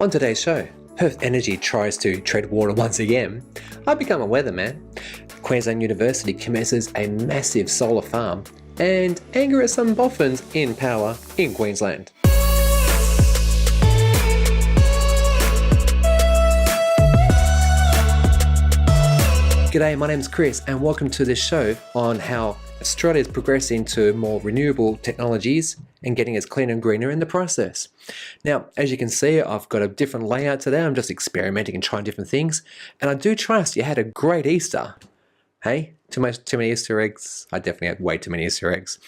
On today's show, Perth Energy tries to tread water once again. I become a weatherman. Queensland University commences a massive solar farm, and anger at some boffins in power in Queensland. G'day, my name's Chris and welcome to this show on how Australia is progressing to more renewable technologies and getting us cleaner and greener in the process. Now, as you can see, I've got a different layout today. I'm just experimenting and trying different things. And I do trust you had a great Easter. Hey, too many Easter eggs? I definitely had way too many Easter eggs.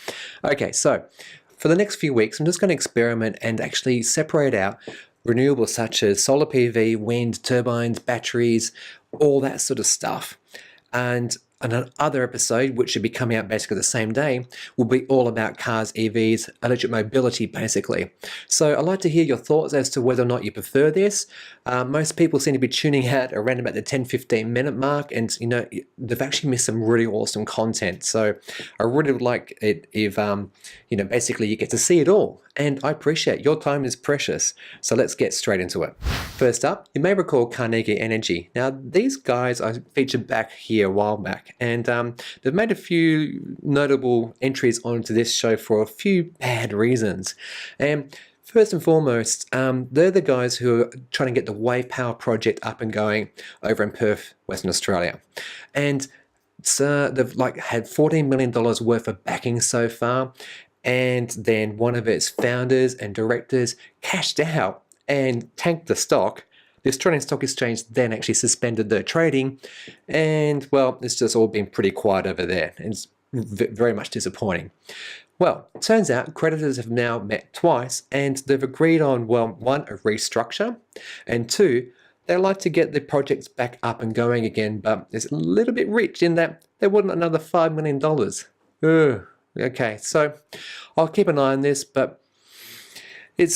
Okay, so for the next few weeks, I'm just going to experiment and actually separate out renewables such as solar PV, wind, turbines, batteries, all that sort of stuff. And another episode, which should be coming out basically the same day, will be all about cars, EVs, electric mobility, basically. So I'd like to hear your thoughts as to whether or not you prefer this. Most people seem to be tuning out around about the 10-15 minute mark, and they've actually missed some really awesome content. So I really would like it if basically you get to see it all. And I appreciate your time is precious. So let's get straight into it. First up, you may recall Carnegie Energy. Now, these guys I featured back here a while back, and they've made a few notable entries onto this show for a few bad reasons. And first and foremost, they're the guys who are trying to get the wave power project up and going over in Perth, Western Australia. And they've had $14 million worth of backing so far. And then one of its founders and directors cashed out and tanked the stock. The Australian Stock Exchange then actually suspended their trading, and well, it's just all been pretty quiet over there. It's very much disappointing. Well, it turns out creditors have now met twice, and they've agreed on, well, one, a restructure, and two, they'd like to get the projects back up and going again, but it's a little bit rich in that they want another $5 million. Ugh. Okay, so I'll keep an eye on this, but I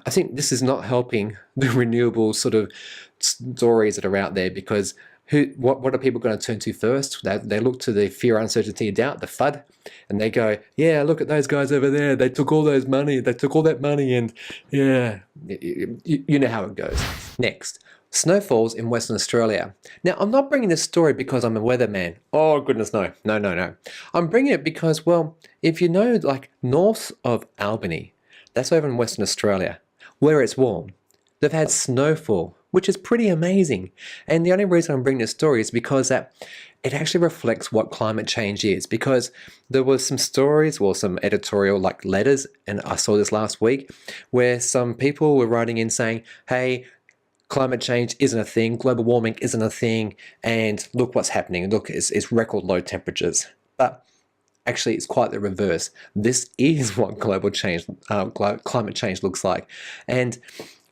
think this is not helping the renewable sort of stories that are out there, because what are people going to turn to first? They look to the fear, uncertainty, doubt, the FUD, and they go, yeah, look at those guys over there. They took all that money, and yeah, you know how it goes. Next. Snowfalls in Western Australia. Now, I'm not bringing this story because I'm a weatherman. Oh, goodness, no. No. I'm bringing it because, well, if you know, north of Albany, that's over in Western Australia, where it's warm, they've had snowfall, which is pretty amazing. And the only reason I'm bringing this story is because that it actually reflects what climate change is, because there was some stories or some editorial letters, and I saw this last week, where some people were writing in saying, hey, climate change isn't a thing, global warming isn't a thing, and look what's happening. Look, it's record low temperatures. But actually, it's quite the reverse. This is what climate change looks like. And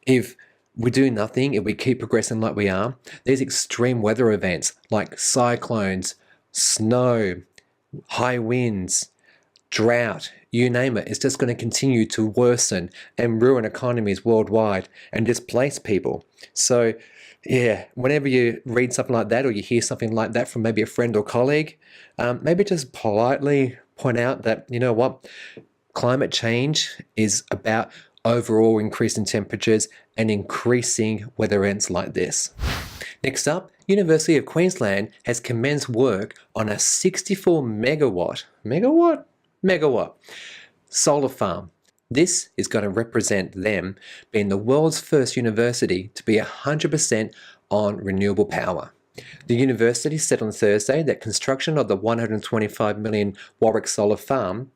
if we do nothing, if we keep progressing like we are, these extreme weather events like cyclones, snow, high winds, drought, you name it, it's just going to continue to worsen and ruin economies worldwide and displace people. So yeah, whenever you read something like that or you hear something like that from maybe a friend or colleague, maybe just politely point out that, you know what, climate change is about overall increase in temperatures and increasing weather events like this. Next up, University of Queensland has commenced work on a 64 megawatt solar farm. This is going to represent them being the world's first university to be 100% on renewable power. The university said on Thursday that construction of the 125 million Warwick solar farm,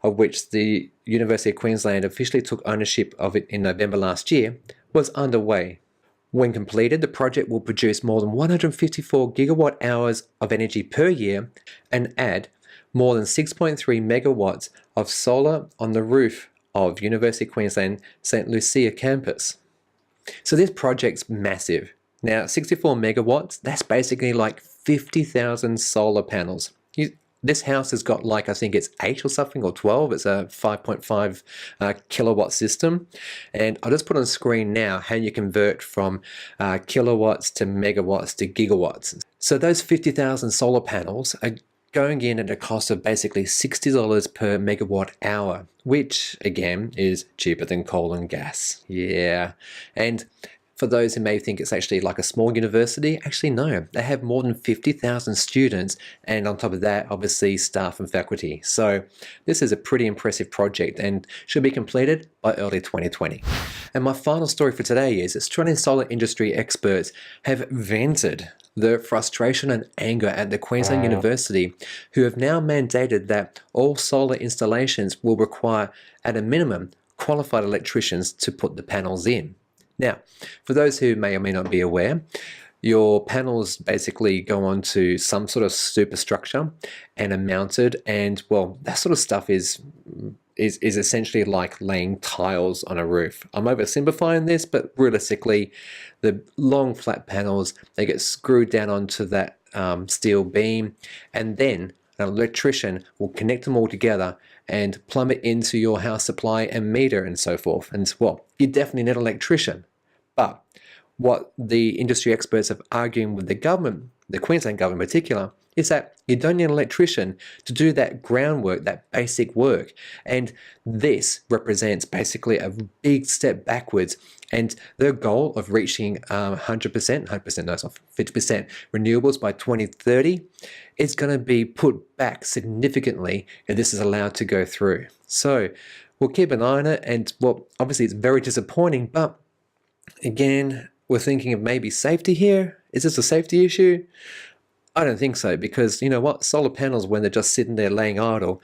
of which the University of Queensland officially took ownership of it in November last year, was underway. When completed, the project will produce more than 154 gigawatt hours of energy per year and add more than 6.3 megawatts of solar on the roof of University of Queensland St. Lucia campus. So this project's massive. Now, 64 megawatts, that's basically 50,000 solar panels. This house has got I think it's 8 or something, or 12. It's a 5.5 kilowatt system. And I'll just put on screen now how you convert from kilowatts to megawatts to gigawatts. So those 50,000 solar panels are going in at a cost of basically $60 per megawatt hour, which again is cheaper than coal and gas. Yeah. And for those who may think it's actually like a small university, actually no, they have more than 50,000 students, and on top of that, obviously staff and faculty. So this is a pretty impressive project and should be completed by early 2020. And my final story for today is Australian solar industry experts have vented the frustration and anger at the Queensland University, who have now mandated that all solar installations will require, at a minimum, qualified electricians to put the panels in. Now, for those who may or may not be aware, your panels basically go onto some sort of superstructure and are mounted, and well, that sort of stuff is essentially like laying tiles on a roof. I'm oversimplifying this, but realistically, the long flat panels, they get screwed down onto that steel beam, and then an electrician will connect them all together and plumb it into your house supply and meter and so forth. And well, you definitely need an electrician. But what the industry experts are arguing with the government, the Queensland government in particular, is that you don't need an electrician to do that groundwork, that basic work. And this represents basically a big step backwards. And their goal of reaching 100%, no, it's not 50% renewables by 2030 is going to be put back significantly if this is allowed to go through. So we'll keep an eye on it. And well, obviously it's very disappointing, but again, we're thinking of maybe safety here. Is this a safety issue? I don't think so, because you know what? Solar panels, when they're just sitting there laying idle,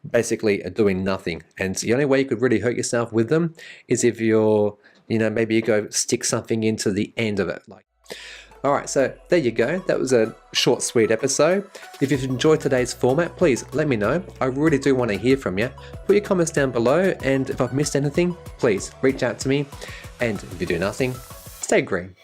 basically are doing nothing. And the only way you could really hurt yourself with them is if you're, maybe you go stick something into the end of it. All right, so there you go. That was a short, sweet episode. If you've enjoyed today's format, please let me know. I really do want to hear from you. Put your comments down below, and if I've missed anything, please reach out to me. And if you do nothing, stay green.